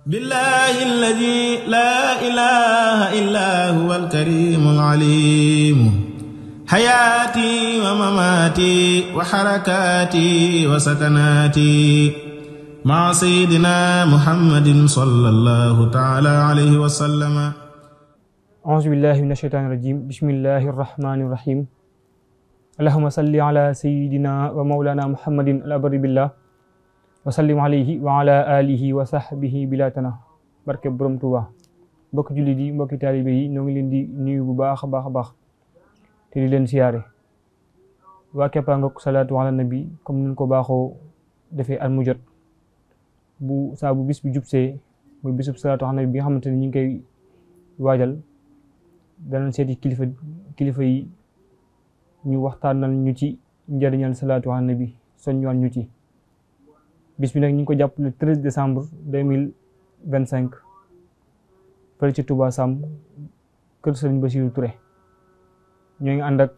بالله الذي لا إله إلا هو الكريم العليم حياتي ومماتي وحركاتي وسكناتي مع سيدنا محمد صلى الله تعالى عليه وسلم. أعوذ بالله من الشيطان الرجيم. بسم الله الرحمن الرحيم. اللهم صل على سيدنا ومولانا محمد الأبر بالله wasallim alayhi wa ala alihi wa sahbihi bilatana barke borom Tuuba. mbokki jullit yi mbokki taalibe yi ñoo ngi leen di nuyu bu baax a baax te di leen siyaare waa Képpangook salaatu ala nabi comme niñ ko baaxoo defee at mu jot bu saa bu bis bi jubsee muy bisub salaatu ala nabi bi nga xamante ne ñu ngi koy waajal danañ seeti kilifa yi ñu waxtaanal ñu ci njëriñal salaatu ala nabi soññuwaan ñu ci. bis bi nag ñu ngi ko jàpp le 13 décembre 2025 fële ci Touba Sam kër Serigne Bassirou Touré ñoo ngi ànd ak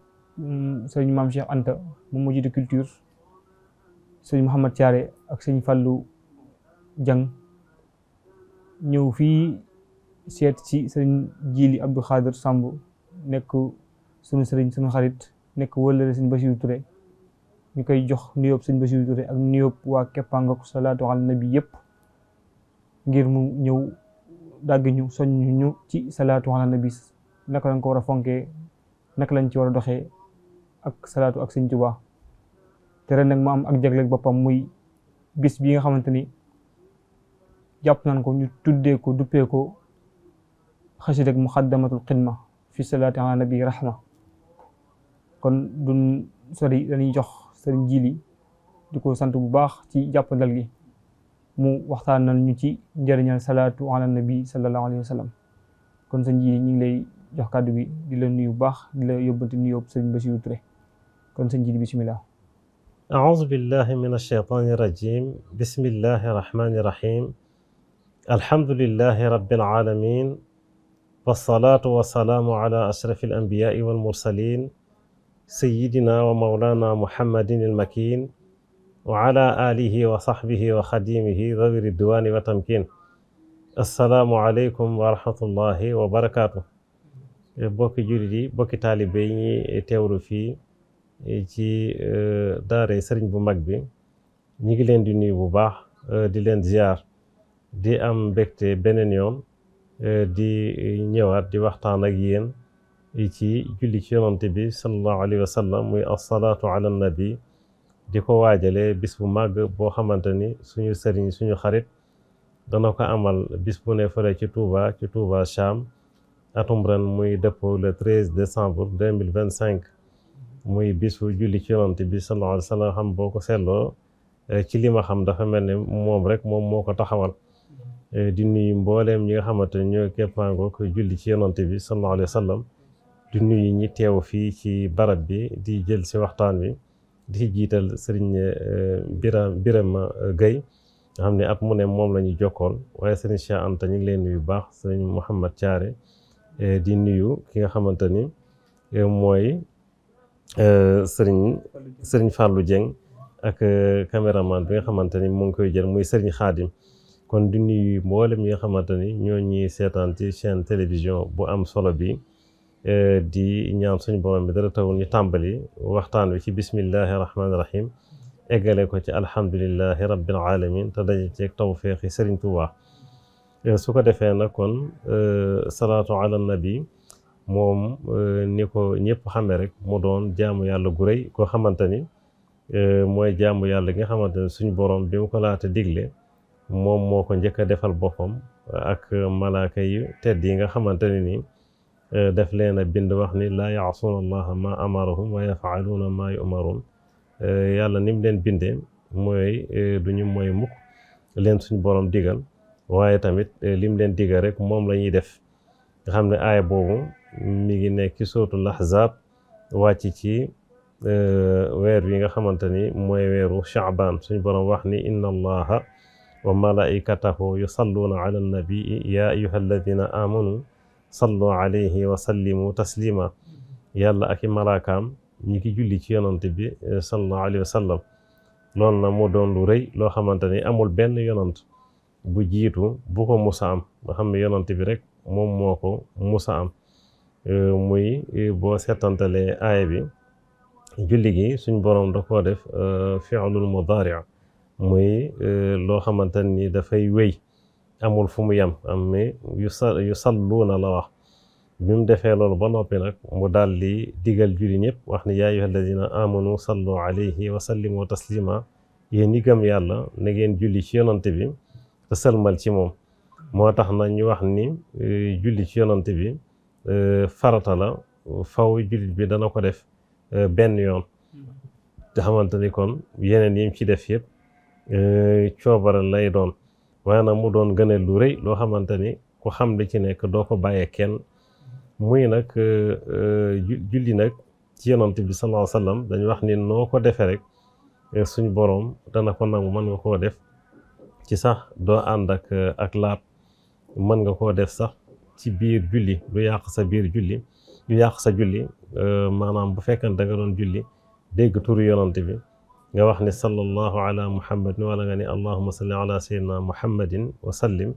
Serigne Mame Cheikh Anta moom moo jiite culture, Serigne Mouhamad Thiaré ak Serigne Fallou Dieng ñëw fii seet ci Serigne Djili Abdou Khadir Samb nekk sunu Serigne sunu xarit nekk wëllëre Serigne Bassirou Touré. ñu koy jox nuyoob sëñ Bassirou Touré ak nuyoob waa Képpangook salaatu ala nabi yëpp ngir mu ñëw dàgg ñu soññ ñu ci salaatu ala nabi naka lañ ko war a fonkee naka lañ ci war a doxee ak salaatu ak sëñ Tuubaa te ren nag mu am ak jagleeg boppam muy bis bi nga xamante ni jàpp nañ ko ñu tuddee ko duppee ko xasida ak muxaddamatul xidma fi salaati ala nabi rahma. kon duñ sori dañuy jox Sëriñ Jili di ko sant bu baax ci jàppandal gi mu waxtaanal ñu ci njëriñal salaatu ala nabi sallallahu alayhi wa sallam. kon sëriñ Jili ñu ngi lay jox kàddu gi di la nuyu bu baax di la yóbbante nuyoo Sëriñ Bassirou Touré kon sëriñ Jili bismillah. أعوذ بالله من الشيطان الرجيم. بسم الله الرحمن الرحيم. الحمد لله رب العالمين والصلاة والسلام على أشرف الأنبياء والمرسلين سيدنا ومولانا محمد المكين وعلى آله وصحبه وخديمه ذوي الرضوان والتمكين. السلام عليكم ورحمة الله وبركاته. bokki jullit yi bokki taalibe yi ñi teewlu fii ci daare sëriñ bu mag bi ñi ngi leen di nuyu bu baax di leen ziar di am mbégte beneen yoon di ñëwaat di waxtaan ak yéen ci julli ci yonante bi sallallahu alayhi wa sallam muy asalaatu ala nabi di ko waajale bis bu màgg boo xamante ni suñu sëriñ suñu xarit dana ko amal bis bu ne fële ci Touba Cham atum ren muy dëppoo le 13 décembre 2025 muy bisu julli ci yonante bi sallallahu alayhi wa sallam xam boo ko seetloo ci li ma xam dafa mel ne moom moo ko taxawal di nuyu mbooleem ñi nga xamante ni ñoo Képpangook julli ci yonante bi sallallahu alayhi wa sallam di nuyu ñi teew fii ci barab bi di jël si waxtaan wi di ci jiital sëriñ Birama Gueye nga xam ne at mu ne moom la ñu jokkoon waaye sëriñ Cheikh Anta ñu ngi leen nuyu baax sëriñ Mouhamad Thiaré di nuyu ki nga xamante ni mooy sëriñ Fallou Dieng ak caméraman bi nga xamante ni mu ngi koy jël muy sëriñ Khadim. kon di nuyu mboolem ñi nga xamante ni ñoo ñuy seetaan ci chaîne télévision bu am solo bi di ñaan suñu borom bi dara tawul ñu tàmbali waxtaan wi ci bismillahi rahmaani rahim eggale ko ci alhamdulillahi rabbil alamin te daje ceeg tawféexi Sëriñ Tuubaa. su ko defee nag kon salaatu ala nabi moom ni ko ñëpp xamee rek mu doon jaamu yàlla gu rëy koo xamante ni mooy jaamu yàlla gi nga xamante ni suñu borom bi mu ko laata digle moom moo ko njëkk a defal boppam ak malaaka yu tedd yi nga xamante ne ni def leen a bind wax ni laa yaasuuna allaha ma amarahum wa yafaaluuna ma yumaruun. yàlla ni mu leen bindee mooy duñu mooy mukk leen suñu borom digal waaye tamit lim leen digal rek moom la ñuy def nga xam ne aaya boobu mi ngi nekk ci suratul ahzab wàcc ci weer wi nga xamante ni mooy weeru Sha'ban. suñu borom wax ni inna allaha wa malaikatahu yusalluuna ala nabii ya ayyuha alladina amanu sallu alayhi wa sallimu taslima. yàlla ak i malaakaam ñi ki julli ci yonante bi sallallahu alayhi wa sallam. loolu na mu doon lu rëy loo xamante ni amul benn yonant bu jiitu bu ko musa am nga xam ne yonent bi rek moom moo ko musa am muy boo seetantalee aaya bi julli gi suñ boroom da koo def fi'lul mudaari' muy loo xamante ni dafay wéy amul fu mu yem am mi yu salluuna la wax bi mu defee loolu ba noppi nag mu daal di digal julli ñëpp wax ni yaa ayyuha alladina amanu sallu alayhi wa sallimu taslima yéen ñi gëm yàlla na ngeen julli ci yonante bi te sëlmal ci moom moo tax na ñu wax ni julli ci yonante bi farata la faw jullit bi dana ko def benn yoon te xamante ni kon yeneen yim ci def yëpp coobara lay doon waaye nag mu doon gënal lu rëy loo xamante ni ku xam li ci nekk doo ko bàyyee kenn muy nag julli nag ci yonante bi sallallahu alayhi wa sallam dañu wax ni noo ko defee rek suñ boroom dana ko nangu mën nga koo def ci sax doo ànd ak laab mën nga koo def sax ci biir julli du yàq sa biir julli du yàq sa julli maanaam bu fekkante da nga doon julli dégg turu yonante bi nga wax ni sallallahu ala muhammadin wala nga ni allahumma salli ala sayyidina muhammadin wa sallim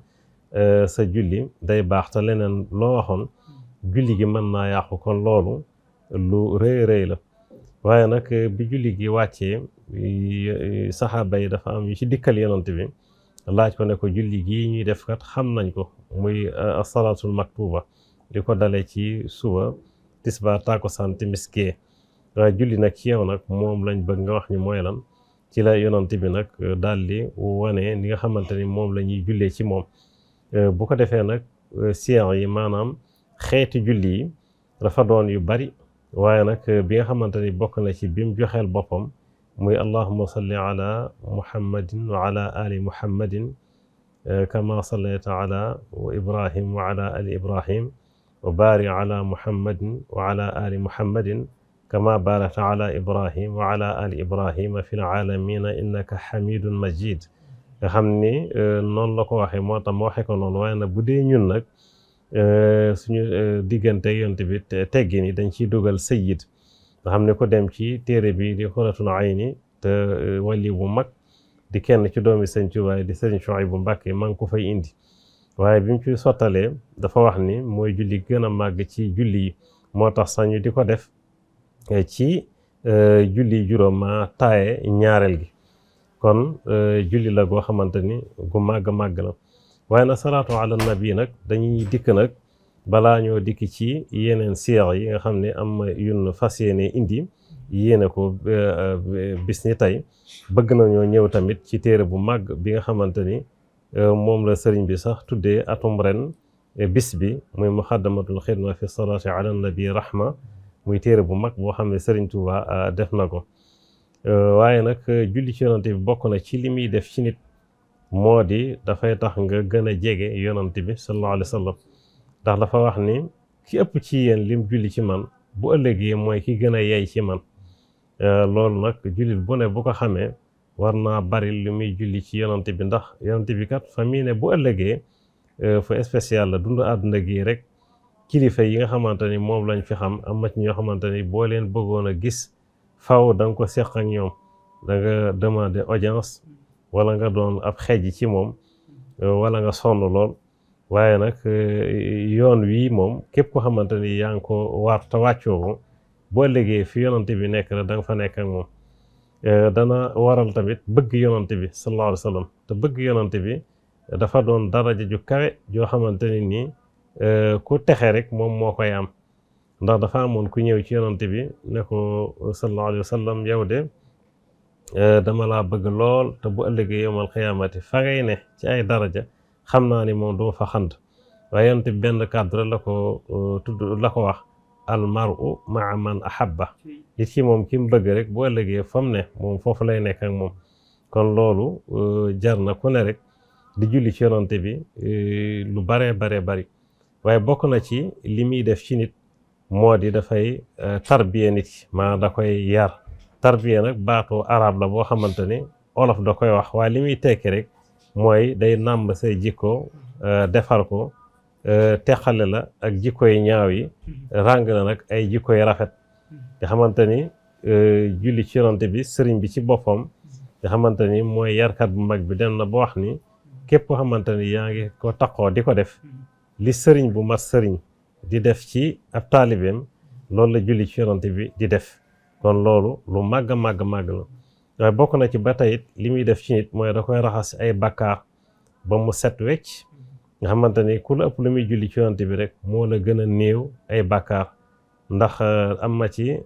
sa julli day baax te leneen loo waxoon julli gi mën naa yàqu kon loolu lu rëy rëy la waaye nag bi julli gi wàccee saxaaba yi dafa am yu ci dikkal yonante bi laaj ko ne ko julli gii ñuy def kat xam nañ ko muy as-salaatul maktuba li ko dalee ci suba tisbaar takkusaan timis gee waaye julli nag ci yow nag moom lañ bëgg nga wax ñu mooy lan ci la yonante bi nag daal di wane li nga xamante ni moom la ñuy jullee ci moom bu ko defee nag siyaar yi maanaam xeeti julli yi dafa doon yu bari waaye nag bi nga xamante ni bokk na ci bi mu joxeel boppam muy allahumma salli ala muhammadin wa ala ali muhammadin kama sallayta ala ibrahim wa ala ali ibrahim wa barik ala muhammadin wa ala ali muhammadin kama barakta ala ibrahim wa ala ali ibrahima fi alamina innaka hamidun majid nga xam ni noonu la ko waxee moo tax ma waxee ko noonu waaye nag bu dee ñun nag suñu diggante yonte bi teggi ni dañ ciy dugal sayyid nga xam ne ko dem ci téere bi di Xuratul Ayni te wali bu mag di kenn ci doomi Sëñ Tuubaa di Sëriñ Suhaybu Mbàkke maa ngi ko fay indi waaye bi mu ci sottalee dafa wax ni mooy julli gën a màgg ci julli yi moo tax sañu di ko def ci julli juróom ma taaye ñaareel gi kon julli la goo xamante ni gu màgg la waaye nag salaatu ala nabi nag dañuy dikk nag balaa ñoo dikk ci yeneen siyaar yi nga xam ne am yun fas yéene indi yéene ko bis ni tey bëgg nañoo ñëw tamit ci téere bu màgg bi nga xamante ni moom la sëriñ bi sax tuddee atum ren bis bi muy muxaddamatul xidma fi salaati ala nabi rahma muy téere bu mag boo xam ne sëriñ Tuuba def na ko waaye nag julli ci yonante bi bokk na ci li muy def ci nit moo di dafay tax nga gën a jege yonante bi sallallahu alayhi wa sallam ndax dafa wax ni ki ëpp ci yéen lim julli ci man bu ëllëgee mooy ki gën a yey ci man loolu nag jullit bu ne bu ko xamee war naa bari li muy julli ci yonante bi ndax yonante bi kat fa mii ne bu ëllëgee fa spécial la dund àdduna gi rek kilifa yi nga xamante ni moom lañ fi xam am na ci ñoo xamante ni boo leen bëggoon a gis faw da nga ko seq ak ñoom da nga demander audience wala nga doon ab xeej ci moom wala nga sonn lool waaye nag yoon wii moom képp ko xamante ni yaa ngi ko war te wàccoo ko boo liggéey fi yonante bi nekk la da nga fa nekk ak moom dana waral tamit bëgg yonante bi sallallahu alayhi wa sallam te bëgg yonante bi dafa doon daraja ju kawe joo xamante ni nii ku texe rek moom moo koy am ndax dafa amoon ku ñëw ci yonante bi ne ko sallallahu alayhi wa sallam yow de dama laa bëgg lool te bu ëllëgee yowmal xiyaamati fa ngay ne ci ay daraja xam naa ni moom duma fa xand waaye yonante bi benn cadre la ko tudd la ko wax al mar'u ma'a man ahabba nit ki moom ki mu bëgg rek bu ëllëgee fa mu ne moom foofu lay nekk ak moom kon loolu jar na ku ne rek di julli ci yonante bi lu baree bari waaye bokk na ci li muy def ci nit moo di dafay tarbiya nit ki maa da koy yar tarbiya nag baatu arab la boo xamante ni olof da koy wax waaye li muy tekki rek mooy day nàmb say jikko defar ko teqale la ak jikko yi ñaaw yi ràng la nag ay jikko yi rafet nga xamante ni julli ci yonante bi sëriñ bi ci boppam nga xamante ni mooy yarkat bu mag bi dem na ba wax ni képp koo xamante ni yaa ngi ko taqoo di ko def li sëriñ bu mat sëriñ di def ci ab taalibeem loolu la julli ci yonante bi di def kon loolu lu màgg a màgg màgg la waaye bokk na ci ba tey it li muy def ci nit mooy da koy raxas ay bakkaar ba mu set wecc nga xamante ni ku la ëpp lu muy julli ci yonante bi rek moo la gën a néew ay bakkaar ndax am na ci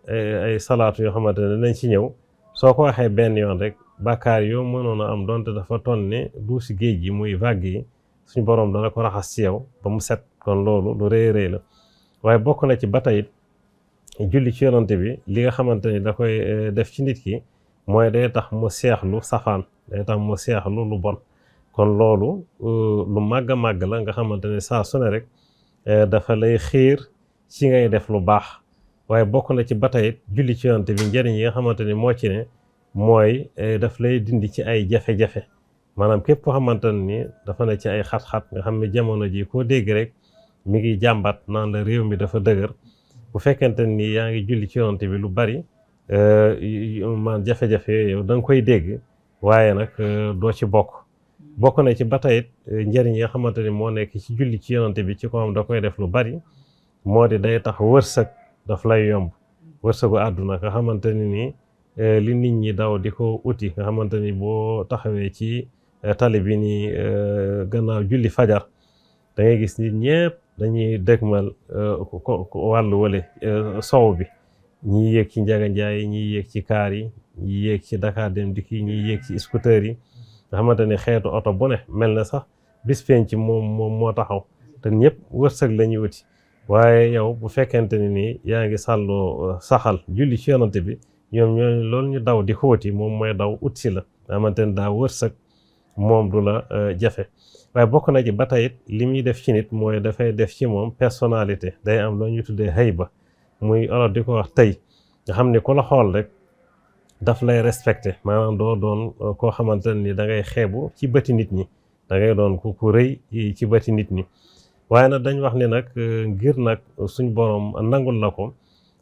ay salaatu yoo xamante ne nañ ci ñëw soo ko waxee benn yoon rek bakkaar yoo mënoon a am donte dafa toll ne duusi géej gi muy vague yi suñu borom dana ko raxas ci yow ba mu set kon loolu lu rëy rëy la waaye bokk na ci ba tey julli ci yonante bi li nga xamante ni da koy def ci nit ki mooy day tax mu seexlu safaan day tax mu seexlu lu bon kon loolu lu màgg a màgg la nga xamante ne saa su ne rek dafa lay xiir ci ngay def lu baax waaye bokk na ci ba tey julli ci yonante bi njëriñ yi nga xamante ni moo ci ne mooy daf lay dindi ci ay jafe-jafe maanaam képp koo xamante ni dafa ne ci ay xat-xat nga xam ne jamono ji koo dégg rek mi ngi jàmbat naan la réew mi dafa dëgër bu fekkente ni yaa ngi julli ci yonante bi lu bari man jafe-jafe yooyu da nga koy dégg waaye nag doo ci bokk na ci ba tey njëriñ yi nga xamante ni moo nekk ci julli ci yonante bi ci ko am da koy def lu bari moo di day tax wërsëg daf lay yomb wërsëgu àdduna nga xamante ni nii li nit ñi daw di ko uti nga xamante ni boo taxawee ci tali bi nii gannaaw julli fajar da ngay gis nit ñëpp dañuy dëgmal wàllu wale sow bi ñii yéeg ci Njaga Njaay ñii yéeg ci kaar yi ñii yéeg ci Dakar Dem Dikk yi ñii yéeg ci scooter yi nga xamante ni xeetu oto bu ne mel na sax bis penc moom moo taxaw te ñëpp wërsëg la ñuy wuti waaye yow bu fekkente ni nii yaa ngi sàlloo saxal julli ci yonante bi ñoom ñooñu loolu ñu daw di xóoti moom mooy daw ut si la nga xamante ni daa wërsëg moom du la jafe waaye bokk na ci ba tey li muy def ci nit mooy dafay def ci moom personnalité day am loo ñu tuddee hayba muy olof di ko wax tey nga xam ni ku la xool rek daf lay respecté maanaam doo doon koo xamante ni da ngay xeebu ci bëti nit ñi da ngay doon ku rëy ci bëti nit ñi waaye nag dañ wax ni nag ngir nag suñ borom nangul la ko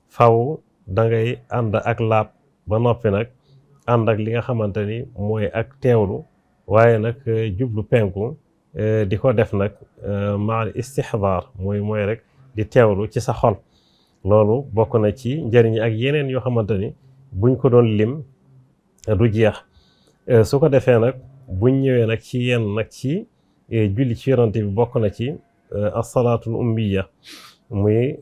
faw da ngay ànd ak laab ba noppi nag ànd ak li nga xamante ni mooy ak teewlu waaye nag jublu penku di ko def nag maal istixdaar mooy rek di teewlu ci sa xol loolu bokk na ci njëriñ ak yeneen yoo xamante ni buñ ko doon lim du jeex su ko defee nag buñ ñëwee nag ci yenn nag ci julli ci yonante bi bokk na ci assalaatul ummiya muy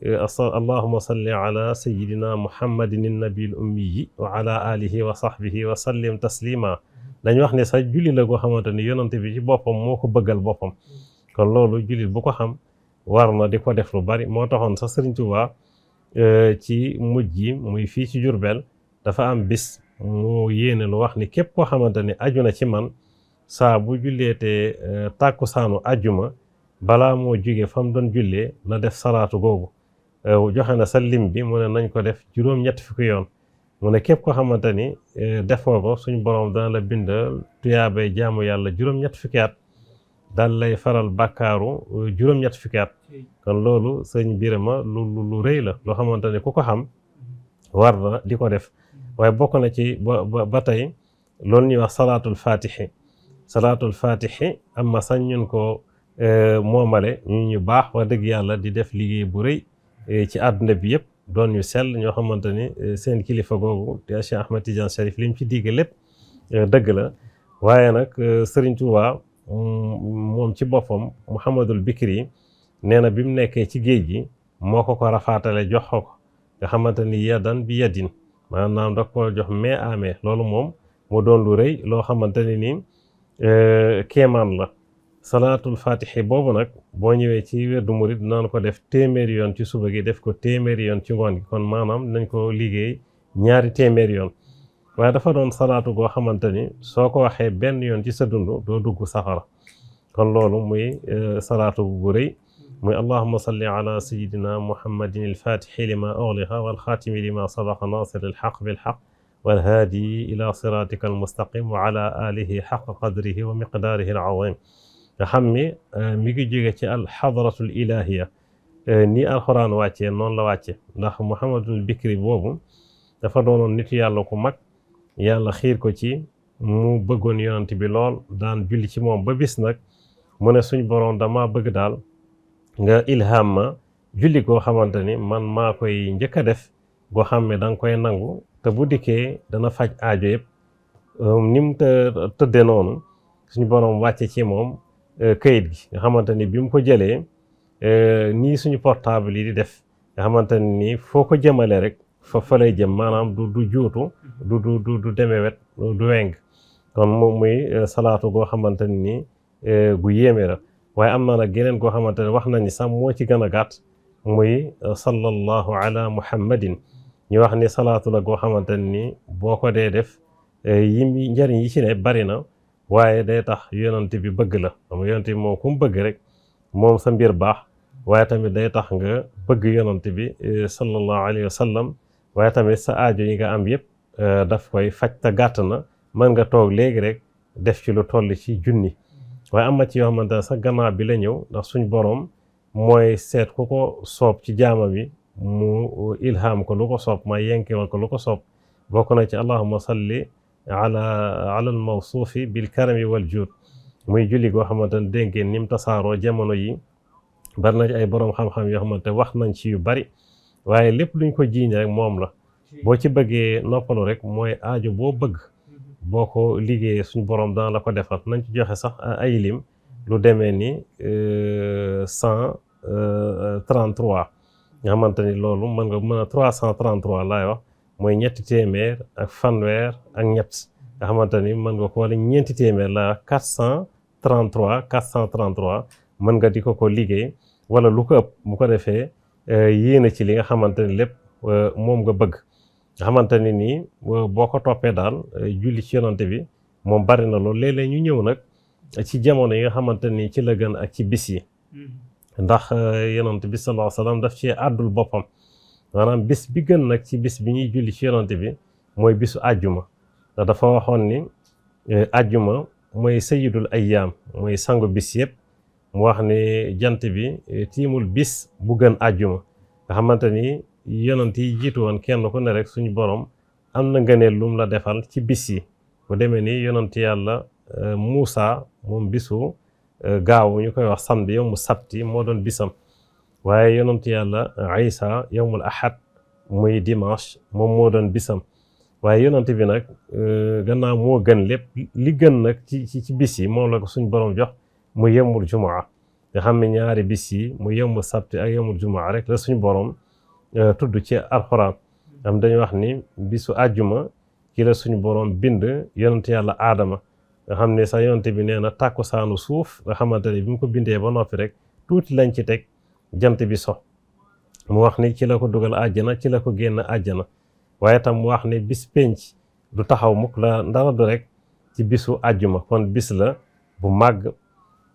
allahuma salli ala sayidina muhammadin nabil ummiyi wa ala alihi wa sahbihi wa sallim taslima dañ wax ne sax julli la goo xamante ni yonante bi ci boppam moo ko bëggal boppam kon loolu jullit bu ko xam war na di ko def lu bari moo taxoon sax Sëriñ Tuubaa ci mujj yi muy fii ci Jurbel dafa am bis mu yéene lu wax ni képp koo xamante ni aju na ci man saa bu julleetee tàkkusaanu ajjuma balaa moo jóge fa mu doon jullee na def salaatu googu joxe na sa lim bi mu ne nañ ko def juróom-ñett fukki yoon mu ne képp koo xamante ni def nga ko suñ borom dana la bindal tuyaabay jaamu yàlla juróom-ñett fukki at daal lay faral bàkkaaru juróom-ñett fukki at kon loolu sëñ Birama lu rëy la loo xamante ni ku ko xam war na di ko def waaye bokk na ci ba tey loolu ñuy wax salaatul fatixi amma sañ ñun ko moomale ñu baax wax dëgg yàlla di def liggéey bu rëy ci àdduna bi yëpp doon ñu sell ñoo xamante ni seen kilifa googu di Cheikh Ahmed Tidiane Cherif li mu ci digg lépp dëgg la waaye nag Sëriñ Tuubaa moom ci boppam Muhammadul Bikri nee na bi mu nekkee ci géej gi moo ko rafaatale jox ko nga xamante ni yadan bi yadin maanaam da ko jox main à main loolu moom mu doon lu rëy loo xamante ni nii kéemaan la salaatul fatixi boobu nag boo ñëwee ci werdu murid naan ko def téeméeri yoon ci suba gi def ko téeméeri yoon ci ngoon gi kon maanaam nañ ko liggéey ñaari téeméeri yoon waaye dafa doon salaatu goo xamante ni soo ko waxee benn yoon ci sa dund doo dugg safara kon loolu muy salaatu bu rëy muy allahuma salli ala sayidina muhammadin alfatixi lima ughliqa walxaatimi lima sabaqa nasir alxaq bilxaq walhaadi ila siratika almustaqim wa ala alihi xaqa qadrihi wa miqdaarihi alazim nga xam ni mi ngi jóge ci alxadratul ilahiya ni alxuraan wàccee noonu la wàcce ndax Muhammadul Bikri boobu dafa doonoon nitu yàlla ku mag yàlla xiir ko ci mu bëggoon yonent bi lool daan julli ci moom ba bis nag mu ne suñ boroom dama bëgg daal nga ilham ma julli goo xamante ni man maa koy njëkk a def goo xam ne da nga koy nangu te bu dikkee dana faj aajo yëpp ni mu tëddee noonu suñu boroom wàcce ci moom këyit gi nga xamante ni bi mu ko jëlee nii suñu portable yi di def nga xamante ni foo ko jëmale rek fa lay jëm maanaam du juutu du demee wet du weng kon moom muy salaatu goo xamante ni gu yéeme la waaye am na nag geneen goo xamante ne wax nañu sax moo ci gën a gàtt muy sallallahu ala muhammadin ñu wax ni salaatu la goo xamante ni boo ko dee def yi njëriñ yi ci ne bari na waaye day tax yonent bi bëgg la xam nga yonent bi moom ku mu bëgg rek moom sa mbir baax waaye tamit day tax nga bëgg yonent bi sallallahu alayhi wa sallam waaye tamit sa aajo yi nga am yëpp daf koy faj te gàtt na mën nga toog léegi rek def ci lu toll ci junni waaye am na ci yoo xamante ne sax gannaaw bi la ñëw ndax suñ boroom mooy seet ku ko soob ci jaama bi mu ilham ko lu ko soob ma yenkewal ko lu ko soob bokk na ci allahumma salli ala al mawsuufi bil karami wal juud muy julli goo xamante ne dégg ngeen ni mu tasaaroo jamono yi bari na ci ay boroom xam-xam yoo xamante wax nañ ci yu bari waaye lépp luñ ko jiiñ rek moom la boo ci bëggee noppalu rek mooy aajo boo bëgg boo ko liggéeyee suñu boroom dana la ko defal nañ ci joxe sax ay lim lu demee ni 133 nga xamante ni loolu mën a 333 laay wax mooy ñetti téeméer ak fanweer ak ñett nga xamante ni mën nga ko wala ñeenti téeméer laay wax 433 mën nga di ko liggéey wala lu ko ëpp bu ko defee yéene ci li nga xamante ni lépp moom nga bëgg nga xamante ni nii boo ko toppee daal julli ci yonante bi moom bari na loolu léeg-léeg ñu ñëw nag ci jamono yi nga xamante ni ci la gën ak ci bis yi ndax yonante bi sallallahu alayhi wa sallam daf ci àddul boppam maanaam bis bi gën nag ci bis bi ñuy julli ci yonante bi mooy bisu àjjuma ndax dafa waxoon ni àjjuma mooy sayyidul ayyaam mooy sangu bis yëpp mu wax ni jant bi tiimul bis bu gën àjjuma nga xamante ni yonent yi jiitu woon kenn ku ne rek suñu borom am na ngëneel lum la defal ci bis yi bu demee ni yonent yàlla Muusa moom bisu gaaw ñu koy wax samedi yawmu sabti moo doon bisam waaye yonent yàlla Isa yawmul ahad muy dimanche moom moo doon bisam waaye yonent bi nag gannaaw moo gën lépp li gën nag ci bis yi moom la ko suñu borom jox mu yawmul jumaa nga xam ne ñaari bis yi mu yawmu sabti ak yawmul jumaa rek la suñu borom tudd ci alxuraan am dañu wax ni bisu àjjuma ci la suñu borom bind yonent yàlla aadama nga xam ne sax yonent bi nee na tàkkusaanu suuf nga xamante ne bi mu ko bindee ba noppi rek tuuti lañ ci teg jant bi so mu wax ni ci la ko dugal àjjana ci la ko génn àjjana waaye tam mu wax ni bis penc du taxaw mukk la ndara du rek ci bisu àjjuma kon bis la bu màgg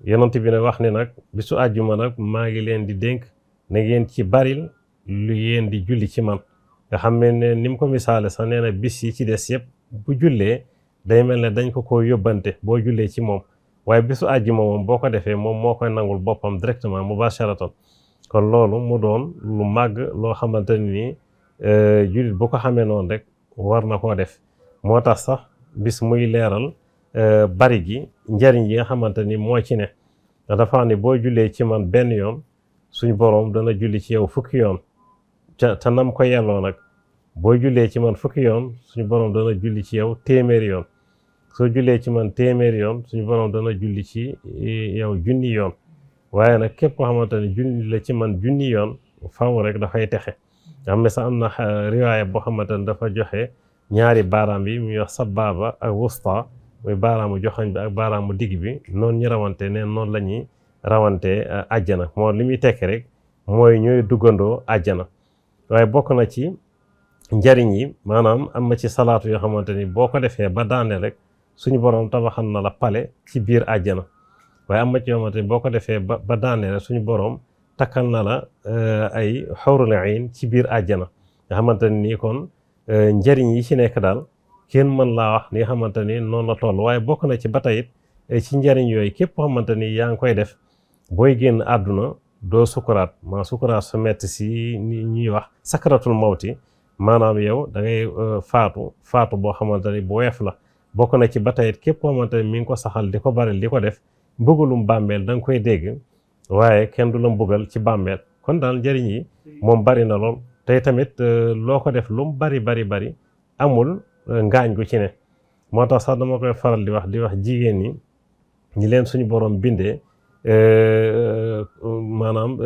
yonent bi ne wax ni nag bisu àjjuma nag maa ngi leen di dénk na ngeen ci baril lu yéen di julli ci man nga xam ne ni mu ko misaale sax nee na bis yi ci des yëpp bu jullee day mel ne dañ ko yóbbante boo jullee ci moom waaye bisu àjjuma moom boo ko defee moom moo koy nangul boppam directement mubasharatan kon loolu mu doon lu màgg loo xamante ni jullit bu ko xamee noonu rek war na koo def moo tax sax bis muy leeral bari gi njariñ yi nga xamante ni moo ci ne nga dafa ni boo jullee ci man benn yoon suñ boroom dana julli ci yow fukki yoon te nam ko yelloo nag boo jullee ci man fukki yoon suñu boroom dana julli ci yow téeméeri yoon soo jullee ci man téeméeri yoon suñu boroom dana julli ci yow junni yoon waaye nag képp koo xamante ne julli la ci man junni yoon faw rek dafay texe am na sax am na riwaaya boo xamante ne dafa joxe ñaari baaraam yi muy wax sababa ak wusta muy baaraamu joxañ bi ak baaraamu digg bi noonu ñu rawante neen noonu la ñuy rawante àjjana moo li muy tekki rek mooy ñooy duggandoo àjjana waaye bokk na ci njariñ yi maanaam am na ci salaatu yoo xamante ni boo ko defee ba daane rek suñu borom tabaxal na la pale ci biir àjjana waaye am na ci yoo xamante ni boo ko defee ba daane rek suñu borom takkal na la ay xawrul ayn ci biir àjjana nga xamante ni kon njariñ yi ci nekk daal kenn mën laa wax ni nga xamante ni noonu la toll waaye bokk na ci ba tey ci njariñ yooyu képp koo xamante ni yaa ngi koy def booy génn àdduna doo sukuraat maa sukuraat su metti si ni ñuy wax sakaratul mawti maanaam yow da ngay faatu boo xamante ni bu weef la bokk na ci ba tey képp koo xamante ne mi ngi ko saxal di ko bari di ko def mbëggalum bàmmeel da nga koy dégg waaye kenn du la mbugal ci bàmmeel kon daal njëriñ yi moom bari na lool tey tamit loo ko def lu mu bari amul ngaañ gu ci ne moo tax sax dama koy faral di wax jigéen ñi leen suñu borom bindee maanaam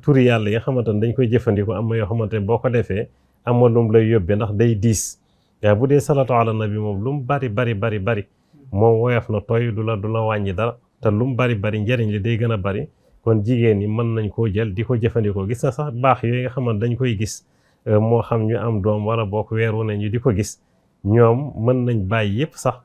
turi yàlla yi nga xamante ne dañ koy jëfandikoo am na yoo xamante ne boo ko defee amoon lu mu lay yóbbee ndax day diis waaye bu dee salaatu ala nabi moom lu mu bari moom woyof na tooy du la wàññi dara te lu mu bari njëriñ li day gën a bari kon jigéen ñi mën nañ koo jël di ko jëfandikoo gis na sax baax yooyu nga xamante dañ koy gis moo xam ñu am doom wala bokk weeru ne ñu di ko gis ñoom mën nañ bàyyi yëpp sax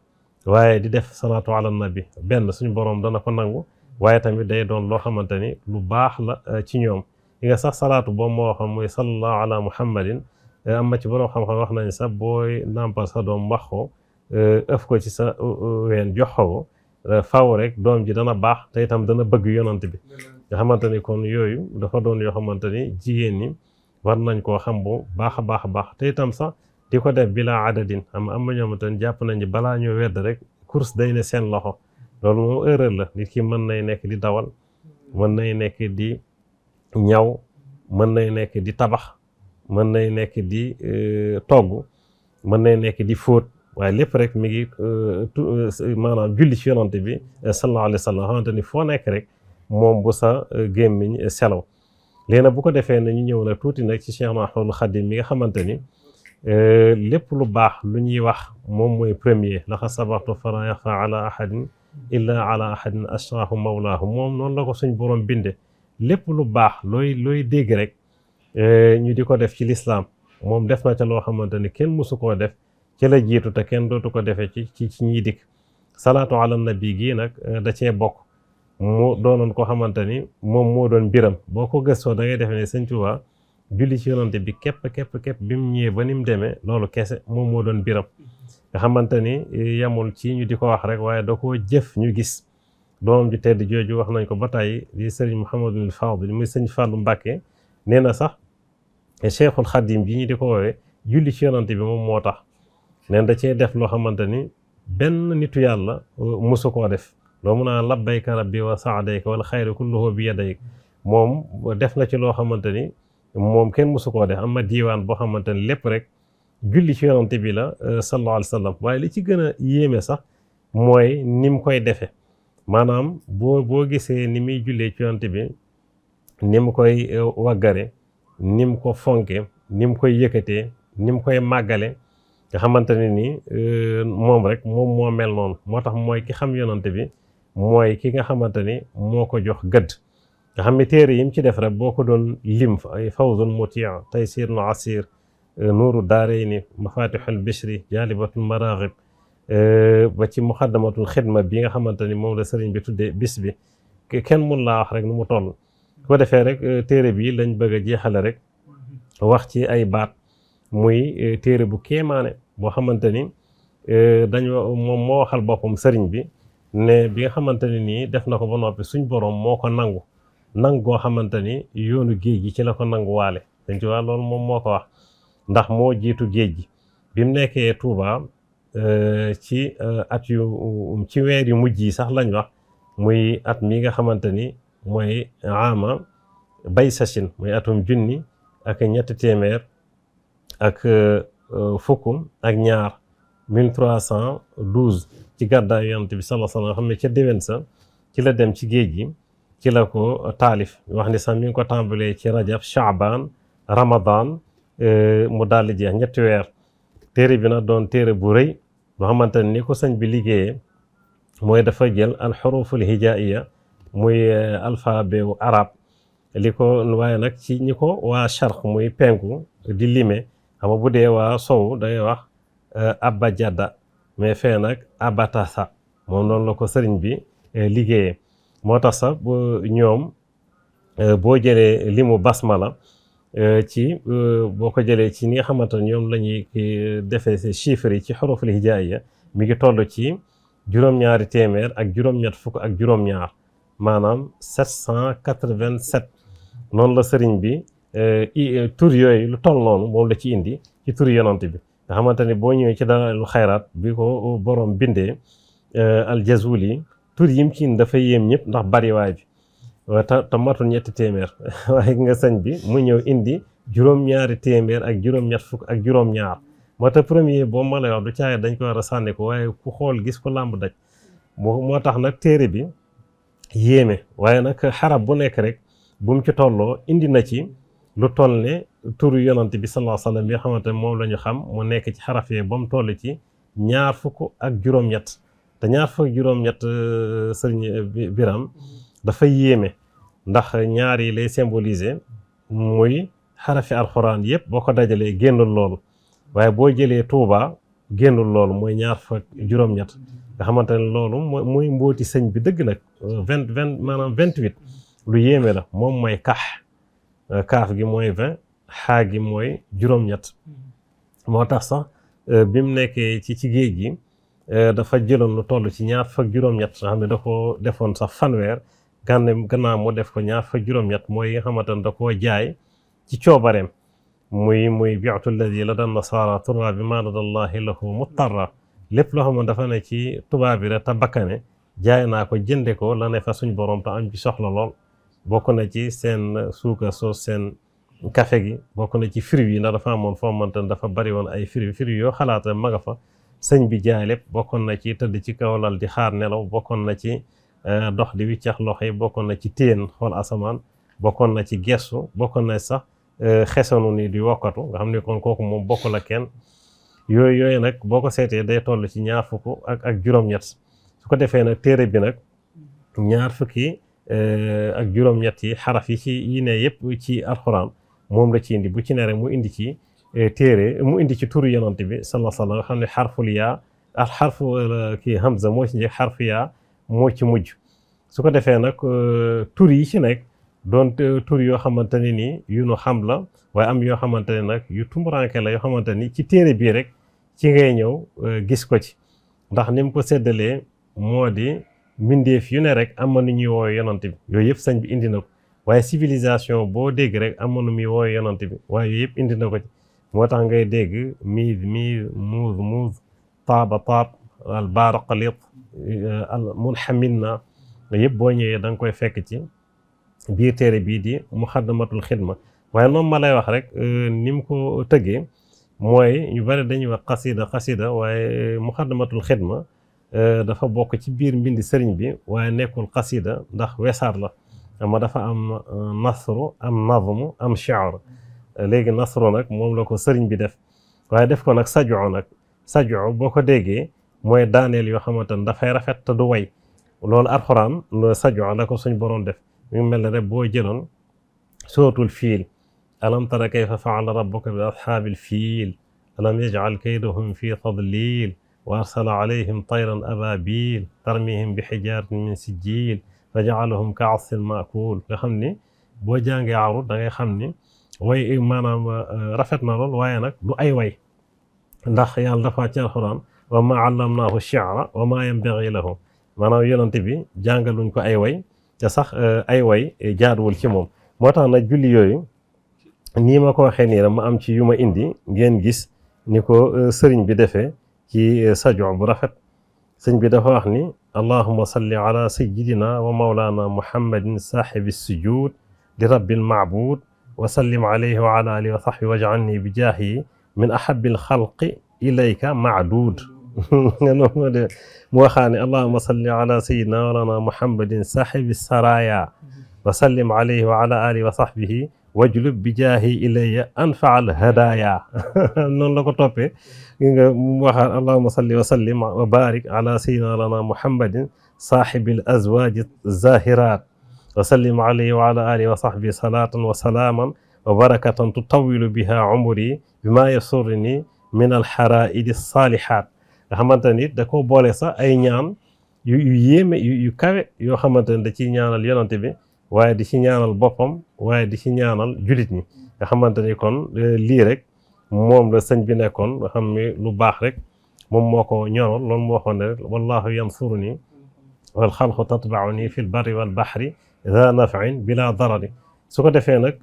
waaye di def salaatu ala nabi benn suñu borom dana ko nangu waaye tamit day doon loo xamante ni lu baax la ci ñoom li nga sax salaatu boobu moo xam muy sallallahu ala muhammadin am na ci borom xam-xam wax nañ sax booy nàmpal sa doom wax ko ëf ko ci sa ween jox ko faw rek doom ji dana baax te itam dana bëgg yonant bi nga xamante ni kon yooyu dafa doon yoo xamante ni jigéen ñi war nañ koo xam bu baax a baax te itam sax di ko def bila adadin am na ñoo xamante ni jàpp nañ ni balaa ñoo wedd rek course day ne seen loxo loolu moom erreur la nit ki mën nay nekk di dawal mën nay nekk di ñaw mën nay nekk di tabax mën nay nekk di togg mën nay nekk di fóot waaye lépp rek mi ngi maanaam julli ci yonante bi sallallahu alayhi wa sallam xamante ni foo nekk rek moom bu sa gémmiñ selaw léegi nag bu ko defee ne ñu ñëw nag tuuti nag ci Cheikh Ahmadul Khadim mi nga xamante ni lépp lu baax lu ñuy wax moom mooy premier laxa sabaxtu fala yaxfa ala ahadin illa ala ahadin ashraahu mawlaahu moom noonu la ko suñ borom binde lépp lu baax looy dégg rek ñu di ko def ci lislaam moom def na ca loo xamante ni kenn mësu koo def ci la jiitu te kenn dootu ko defee ci ñiy dikk salaatu ala nabi gii nag da cee bokk mu doonoon ko xamante ni moom moo doon mbiram boo ko gëstoo da ngay defe ne Sëñ Tuubaa julli ci yonante bi képp bi mu ñëwee ba ni mu demee loolu kese moom moo doon mbiram nga xamante ni yamul ci ñu di ko wax rek waaye da koo jëf ñu gis doomam ju tedd jooju wax nañ ko ba tàyyi di sëriñ Mouhamadul Fadil muy sëñ Fàllu Mbàkke nee na sax Cheikhul Khadim bi ñu di ko woowee julli ci yonante bi moom moo tax neen da cee def loo xamante ni benn nitu yàlla musu koo def loo mun a labbayka rabbi wa saadayka wal xayru kulluhu bi yadayk moom def na ci loo xamante ni moom kenn musu koo def am na diiwaan boo xamante ni lépp rek julli ci yonante bi la sallallahu alayhi wa sallam waaye li ci gën a yéeme sax mooy ni mu koy defee maanaam boo gisee ni muy jullee ci yonante bi ni mu koy waggare ni mu ko fonke ni mu koy yëkkatee ni mu koy màggale nga xamante ne ni moom rek moom moo mel noonu moo tax mooy ki xam yonante bi mooy ki nga xamante ni moo ko jox gëdd nga xam ne téere yi mu ci def rek boo ko doon lim ay fawzun mutia taysir nu asir nuuru daarayni mafatihul bishri jaalibatul maraaxib ba ci muxaddamatul xidma bi nga xamante ni moom la sëriñ bi tuddee bis bi kenn mun laa wax rek nu mu toll ko defee rek téere bi lañ bëgg a jeexale rek wax ci ay baat muy téere bu kéemaane boo xamante ni moom moo waxal boppam sëriñ bi ne bi nga xamante ni nii def na ko ba noppi suñ borom moo ko nangu goo xamante ni yoonu géej gi ci la ko nangu waale dañ ci wax loolu moom moo ko wax ndax moo jiitu géej gi bi mu nekkee Touba ci ci weer yu mujj yi sax lañ wax muy at mi nga xamante ni mooy ama bay sachin muy atum junni ak ñetti téeméer ak fukk ak ñaar 1312 ci gàddaay yonent bi sallallahu alayhi wa sallam xam ne ca déwén sa ci la dem ci géej gi ci la ko taalif wax ni sax mi ngi ko tàmbalee ci rajab shaaban ramadan mu daal di jeex ñetti weer téere bi nag doon téere bu rëy boo xamante ni ko sëñ bi liggéeyee mooy dafa jël alxuruful hijaiya muy alphabet wu arab li ko waaye nag ci ñi ko waa charq muy penku di lime xam nga bu dee waa sow day wax abajada mais fee nag abatasa moom noonu la ko sëriñ bi liggéeyee moo tax sax ñoom boo jëlee limu basmala ci boo ko jëlee ci ni nga xamante ne ñoom la ñuy defee ces chiffres yi ci xuruful hijaaiya mi ngi toll ci juróom-ñaari téeméer ak juróom-ñett fukk ak juróom-ñaar maanaam 787 noonu la sëriñ bi tur yooyu lu toll noonu moom la ci indi ci tur yonante bi nga nga xamante ni boo ñëwee ci Dalaa'ilul Xayraat bi ko borom bindee al-Jazuli tur yim ci dafa yéem ñëpp ndax bariwaay bi te matul 3 téeméer waaye nga sëñ bi mu ñëw indi juróom-ñaari téeméer ak juróom-ñett fukk ak juróom-ñaar moo tax premier boo ma lay wax du caaya dañ ko war a sànni ko waaye ku xool gis ko làmb daj moo tax nag téere bi yéeme waaye nag xarab bu nekk rek bu mu ci tolloo indi na ci lu toll ne turu yonante bi sallallahu alayhi wa sallam bi nga xamante ne moom la ñu xam mu nekk ci xaraf yee ba mu toll ci 2 fukk ak juróom-ñett te 2 fukk ak juróom-ñett sëriñ Biram dafa yéeme ndax ñaar yi lay symboliser muy xarafi alxuraan yëpp boo ko dajalee génnul loolu waaye boo jëlee Tuuba génnul loolu mooy 2 fukk ak juróom-ñett nga xamante ne loolu mooy mbooti sëñ bi dëgg nag 28 lu yéeme la moom mooy kaaf gi mooy 20 xaa gi mooy juróom-ñett moo tax sax bi mu nekkee ci géej gi dafa jëloon lu toll ci 2 fukk ak juróom-ñett nga xam ne da ko defoon sax fanweer gannaaw mu def ko 2 fukk ak juróom-ñett mooy yi nga xamante ne da koo jaay ci coobareem muy bi'tu alladi la dan nasaara turra bi ma ladallahi lahu muttarra lépp loo xam ne dafa ne ci tubaab bi rek te bakkane jaay naa ko jënde ko la ne fa suñ borom te am ci soxla lool bokk na ci seen suukar soos seen café gi bokk na ci fruits yi ndax dafa amoon foo mante ne dafa bari woon ay fruits yoo xalaat rek maga fa sëñ bi jaay lépp bokkoon na ci tëdd ci kaw lal di xaar nelaw bokkoon na ci dox di wiccax loxo yi bokkoon na ci téen xool asamaan bokkoon na ci gestu bokkoon na sax xesanu ni di wokkatu nga xam ne kon kooku moom bokk la kenn yooyu nag boo ko seetee day toll ci 2 fukk ak juróom-ñett su ko defee nag téere bi nag 2 fukki ak juróom-ñett yi xaraf yi yi ne yëpp ci alxuraan moom la ci indi bu ci ne rek mu indi ci mu indi ci turu yonante bi sallallahu alayhi wa sallam nga xam ne xarful yaa ak xarfu kii hamza moo ci njëkk xarfu yaa moo ci mujj su ko defee nag tur yi ci nekk doon tur yoo xamante ne nii yu nu xam la waaye am yoo xamante ne nag yu tumuranke la yoo xamante ni ci téere bii rek ci ngay ñëw gis ko ci ndax ni mu ko séddalee moo di mbindeef yu ne rek am na nu ñuy woowe yonante bi yooyu yëpp sëñ bi indi na ko waaye civilisation boo dégg rek am na nu muy woowe yonante bi waaye yooyu yëpp indi na ko ci moo tax ngay dégg miid muuz taab al baaraqalit al munhaminna yëpp boo ñëwee da nga koy fekk ci biir téere bii di muxaddamatul xidma waaye noonu ma lay wax rek ni mu ko tëggee mooy ñu bari dañuy wax xasida waaye muxaddamatul xidma dafa bokk ci biir mbindi sëriñ bi waaye nekkul xasida ndax wesaar la ama dafa am nasru am nazmu am shi'r léegi nasru nag moom la ko sëriñ bi def waaye def ko nag sajo boo ko déggee mooy daaneel yoo xamante ne dafay rafet te du way loolu alxuraan sajo la ko suñ boroom def mi ngi mel ne rek boo jëloon sootul fiil alam tara kayfa fa'ala rabbuka bi ashaabil fiil alam yaj'al kaydahum fi tadlil wa arsala alayhim tayran ababil tarmihim bi xijaratin min sijil fa ja'alahum ka asfin ma'kul nga xam ni boo jàngee arut da ngay xam ni way maanaam rafet na lool waaye nag du ay way ndax yàlla dafa ci alxuraan wa ma allamnaahu shi'ra wa ma yanbaghi lahu maanaam yonante bi jàngaluñ ko ay way te sax ay way jaaduwul ci moom moo tax nag julli yooyu nii ma ko waxee nii rek ma am ci yu ma indi ngeen gis ni ko sëriñ bi defee ci sajo bu rafet sëñ bi dafa wax ni allahumma salli ala sayyidina wa mawlana muhammadin saaxibi sujud li rabbil maabud wa sallim alayhi wa ala alihi wa sahbihi waj'alni bi jaahi min ahabbil xalqi ilayka maaduud mu waxaa ne allahumma salli ala sayyidina wa mawlana muhammadin saaxibi saraya wa sallim alayhi wa ala alihi wa sahbihi wajlub bi jaahi ilayya anfaal hadaya noonu la ko toppee nga mu waxaat allahuma salli wa sallim wa barik ala sayyidina lana muhammadin saaxibil azwaaji zahirat wa sallim alayhi wa ala alihi wa sahbihi salatan wa salaaman wa barakatan tutawilu biha umri bima yasurni min alxaraidi salihat nga xamante ni da ko boole sax ay ñaan yu yéeme yu kawe yoo xamante ne da ciy ñaanal yonante bi waaye di ci ñaanal boppam waaye di ci ñaanal julit ñi nga xamante ni kon lii rek moom la sëñ bi nekkoon nga xam ni lu baax rek moom moo ko ñoroon loolu moo waxoon ne rek wallahu yansuruni wal xalqu tatbauni fi l barri wal baxri za nafin bila darari su ko defee nag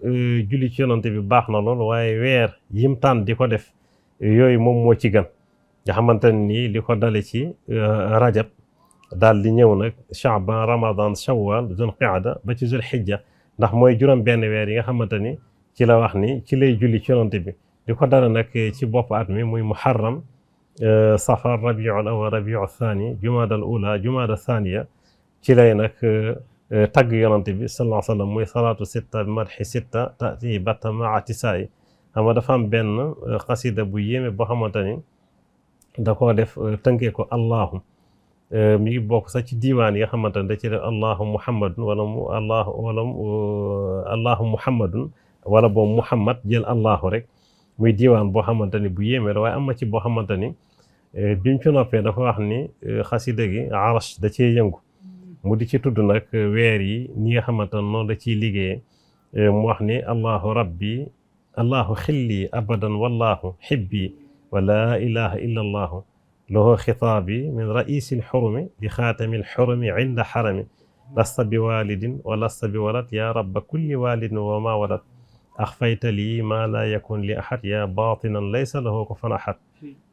julli ci yonante bi baax na lool waaye weer yim tànn di ko def yooyu moom moo ci gën nga xamante ne nii li ko dale ci rajab daal di ñëw nag Shaaban Ramadan Shawwal Zul Qaada ba ci Zul Hijja ndax mooy juróom benn weer yi nga xamante ni ci la wax ni ci lay julli ci yonent bi di ko dara nag ci bopp at mi muy Muharram Safar Rabiul Awwal Rabiul Thani Jumaada al Ula Jumaada Thaniya ci lay nag tagg yonent bi sallallahu alayhi wa sallam muy salaatu sitta bi madhi sitta tati batta maa tisaayi xam nga dafa am benn xasida bu yéeme boo xamante ni da koo def tënkee ko Allahu mi ngi bokk sax ci diiwaan yi nga xamante ne da ci def Allahu Muhammadun wala mu Allahu Muhammadun wala boobu Muhammad jël Allahu rek muy diiwaan boo xamante ni bu yéeme la waaye am na ci boo xamante ni bi mu ci noppee dafa wax ni xasida gi arash da cee yëngu mu di ci tudd nag weer yi ñi nga xamante ne noonu da ciy liggéeyee mu wax ni Allahu rabbi Allahu xilli abadan wallahu xibbi wa laa ilaha illa allahu lahu xitaabi min raisi lxurumi bi xaatami lxurumi inda xarami lasta bi walidin wa lasta bi walad ya rabba kulli walidin wa ma walad axfayta lii ma laa yakun li ahad ya batinan laysa lahu kufuwan ahad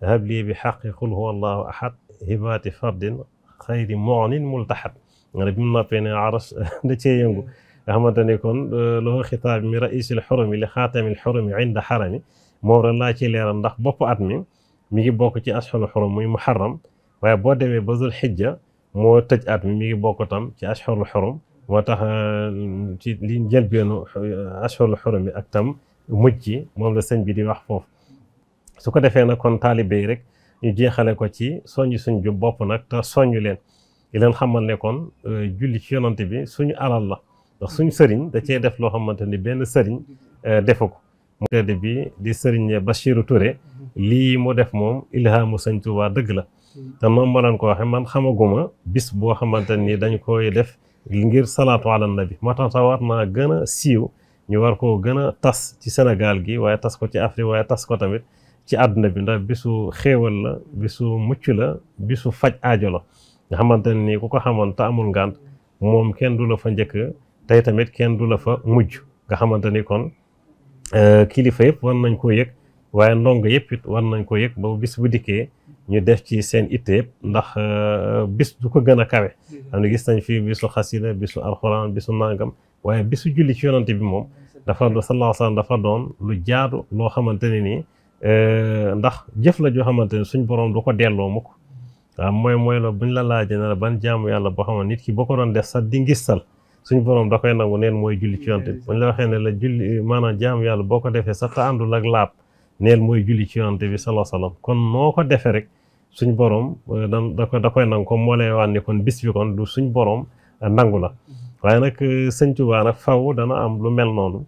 hab lii bi xaqi qul huwa allahu ahad hibaati fardin xayri mu'nin multaxad nga ne bi mu noppee ne aras da cee yëngu nga xamante ni kon lahu xitaabi min raisi lxurumi li xaatami lxurumi inda xarami moom rek laa ci leeral ndax bopp at mi ngi bokk ci ashhurul xurum muy muharram waaye boo demee ba zul xijja moo tëj at mi ngi bokk tam ci ashhurul xurum moo tax ci li njëlbeenu ashhurul xurum yi ak tam mujj ci moom la sëñ bi di wax foofu su ko defee nag kon taalibe yi rek ñu jeexale ko ci soññ suñ ju bopp nag te soññu leen di leen xamal ne kon julli ci yonante bi suñu alal la ndax suñu sëriñ da cee def loo xamante ni benn sëriñ defu ko mu tedd bi di sëriñ Bachiru Touré lii mu def moom ilhaamu sëñ Tuubaa dëgg la te noonu ma doon ko waxe man xamaguma bis boo xamante ni dañ koy def ngir salaatu ala nabi moo tax war naa gën a siiw ñu war koo gën a tas ci Sénégal gi waaye tas ko ci Afrique waaye tas ko tamit ci àdduna bi ndax bisu xéewal la bisu mucc la bisu faj aajo la nga xamante ne nii ku ko xamoon te amul ngànt moom kenn du la fa njëkk tey tamit kenn du la fa mujj nga xamante ni kon kilifa yëpp war nañ ko yëg waaye ndongo yëpp it war nañ ko yëg ba bis bu dikkee ñu def ci seen itte yëpp ndax bis du ko gën a kawe xam ne gis nañ fi bisu xasida bisu alxuraan bisu nangam waaye bisu julli ci yonante bi moom dafa sallallahu alayhi wa sallam dafa doon lu jaadu loo xamante ne nii ndax jëf la joo xamante ne suñ borom du ko delloo mukk waaw mooy la buñ la laajee ne la ban jaamu yàlla boo xamoon nit ki boo ko doon def sax di ngistal suñ borom da koy nangu neen mooy julli ci yonante bi buñ la waxee ne la julli maanaam jaamu yàlla boo ko defee sax te àndul ak laab neen mooy julli ci yonante bi sallallahu alayhi wa sallam kon noo ko defee rek suñ borom da koy nangu comme moo lay wax ni kon bis bi kon du suñ borom nangu la waaye nag sëñ Tuubaa nag faw dana am lu mel noonu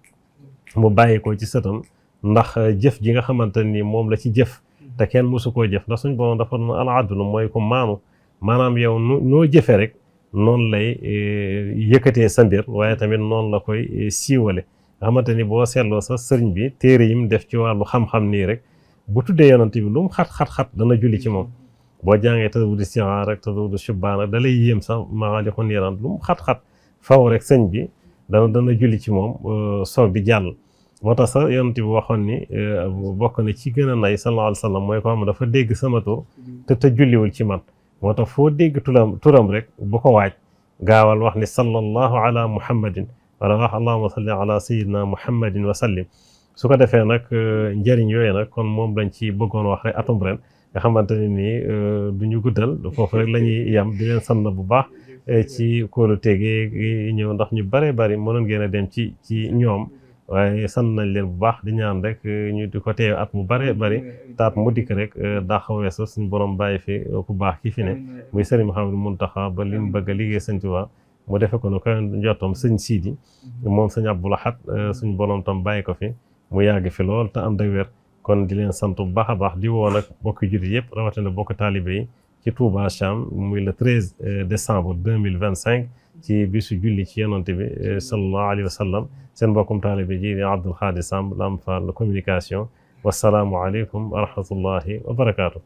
mu bàyyi ko ci sëtam ndax jëf ji nga xamante ni moom la ci jëf te kenn mosu koo jëf ndax suñ borom dafa doon al adlu mooy ko maanu maanaam yow noo jëfee rek noonu lay yëkkatee sa mbir waaye tamit noonu la koy siiwale nga xamante ni boo seetloo sa sëriñ bi téere yi mu def ci wàllu xam-xam nii rek bu tuddee yonent bi lu mu xat-xat-xat dana julli ci moom boo jàngee tasawudu sixaar rek tasawudu shubbaan rek da lay yéem sax Maghâliqun Niirân lu mu xat-xat faw rek sëñ bi dana julli ci moom soog di jàll moo tax sax yonent bi waxoon ni bokk na ci gën a nay sallallahu alayhi wa sallam mooy ko xam ne dafa dégg sama tur te julliwul ci man moo tax foo dégg turam rek bu ko waaj gaawal wax ni sallallahu ala muhammadin wala wax allahumma salli ala sayyidina muhammadin wa sallim su ko defee nag njëriñ yooyu nag kon moom lañ ci bëggoon wax rek atum ren nga xamante ne nii du ñu guddal foofu rek la ñuy yam di leen sant bu baax ci kóolu tegee ñëw ndax ñu bare bari mënoon ngeen a dem ci ñoom waaye sant nañ leen bu baax di ñaan rek ñu di ko teew at mu bare bari taat mu dikk rek daa xaw weesu suñu borom bàyyi fi ku baax ki fi ne muy sëriñ Mouhamadou Mountakha ba li mu bëgg a liggéey sëñ Tuubaa mu defe ko nu ko njottam sëñ Sidi moom sëñ Abdou Lahad suñu borom tam bàyyi ko fi mu yàgg fi lool te ànd ak wér kon di leen sant bu baax a baax di woo nag bokki jullit yëpp rawatina bokk taalibe yi ci Touba Cham muy le 13 décembre 2025 ci bisu julli ci yonante bi sallallahu alayhi wa sallam seen mbokkum taalibe ji di Abdoul Khadir Samb Lamp Fall communication wasalaamu aleykum wa rahmatullahi wa barakaatu.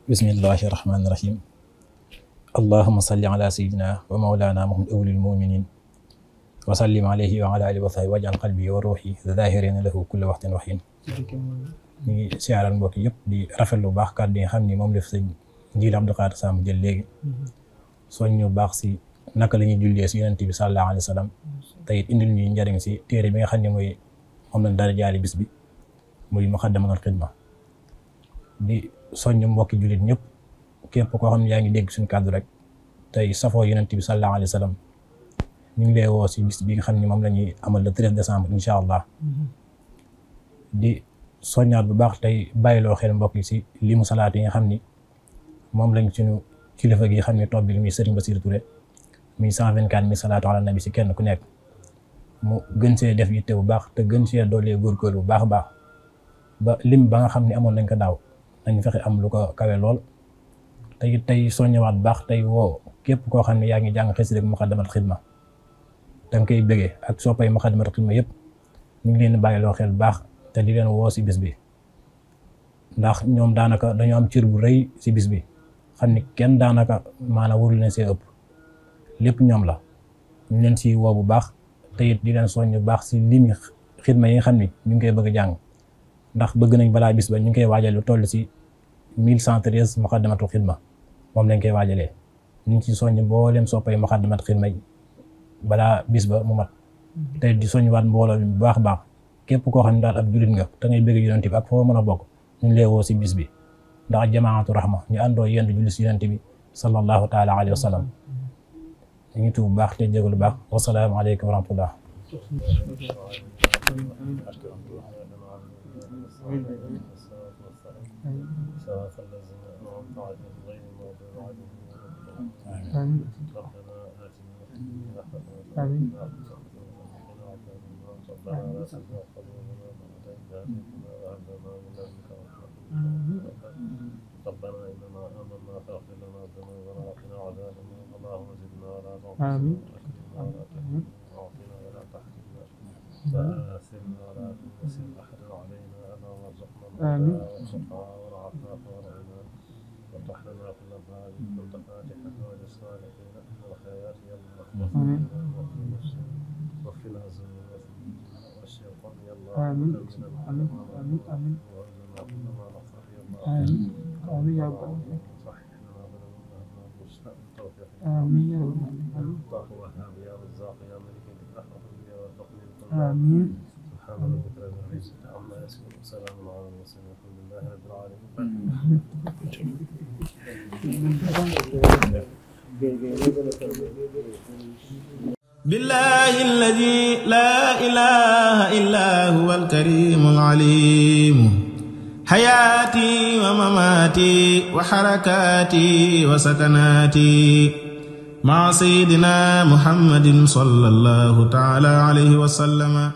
bismillahi rahmaani rahim allahuma salli ala sayyidina wa mawlana muhammad awlil muminin wa sallim alayhi wa ala alihi wa sahbihi waj'al qalbi wa ruhi zahirina lahu kulla waqtin wa hin ñu ngi siyaaral mbokk yëpp di rafetlu bu baax kàddu yi nga xam ni moom la fi sëñ Njiili Abdou Khadre Samb jël léegi soññu baax si naka la ñuy jullee si yonent bi sallallahu alayhi wa sallam te it indil ñuy njëriñ si téere bi nga xam ne mooy moom lañ dara jaari bis bi muy Muxaddamatul Xidma di soññ mbokki jullit ñëpp képp koo xam ne yaa ngi dégg suñu kàddu rek tey safoo yonent bi sallallahu alayhi wa sallam ñu ngi lay woo si bis bi nga xam ne moom la ñuy amal le 13 décembre incha allah di soññaat bu baax tey bàyyiloo xel mbokk yi si limu salaat yi nga xam ni moom lañ suñu kilifa gi xam ne topp bi muy Serigne Bassirou Touré muy 124 000 salaatu ala nabi si kenn ku nekk mu gën see def yitte bu baax te gën see doolee góorgóorlu bu baax a baax ba lim ba nga xam ne amoon nañ ko daaw nañ fexe am lu ko kawe lool tey soññewaat bu baax tey woo képp koo xam ne yaa ngi jàng xasida rek Muxaddamatul Xidma da nga koy bëggee ak soppay Muxaddamatul Xidma yëpp ñu ngi leen bàyyiloo xel bu baax te di leen woo si bis bi ndax ñoom daanaka dañoo am cër bu rëy si bis bi xam ni kenn daanaka maanaam warul leen see ëpp lépp ñoom la ñu leen si woo bu baax te it di leen soññ bu baax si limi xidma yi nga xam ni ñu ngi koy bëgg a jàng ndax bëgg nañ balaa bis ba ñu ngi koy waajal lu toll si 1113 Muxaddamatul Xidma moom lañ koy waajalee ñu ngi ci soññ mboolem soppay Muxaddamatul Xidma yi balaa bis ba mu mat te di soññwaat mbooloo bi bu baax a baax képp koo xam ne daal ab jullit nga te ngay bëgg yonent bi ak foo mën a bokk ñu ngi lay woo si bis bi ndax jamaatu rahma ñu àndoo yéen di julli si yonent bi sallallahu taala alayhi wa sallam ñu ngi tuub bu baax te jégalu baax wasalaamu aleykum wa rahmatullah ربنا إننا آمنا فاغفر لنا ذنوبنا وقنا عذاب النار اللهم زدنا ولا تنقصنا واعطنا ولا تحرمنا وآثرنا ولا تنسل أحدا علينا اللهم ارزقنا الهدى والشقاء والعفاف والغنى وافتح لنا كل باب كنت فاتحا وللصالحين والخيرات يا الله واغفر لنا ذنوبنا والشيطان يا الله آمين آمين آمين آمين يا رب آمين يا رب الله وهاب يا رزاق يا ملك الرحمة يا وفقني آمين سبحان ربك رب العزة عما يصفون وسلام على المرسلين والحمد لله رب العالمين بالله الذي لا إله إلا هو الكريم العليم حياتي ومماتي وحركاتي وسكناتي مع سيدنا محمد صلى الله تعالى عليه وسلم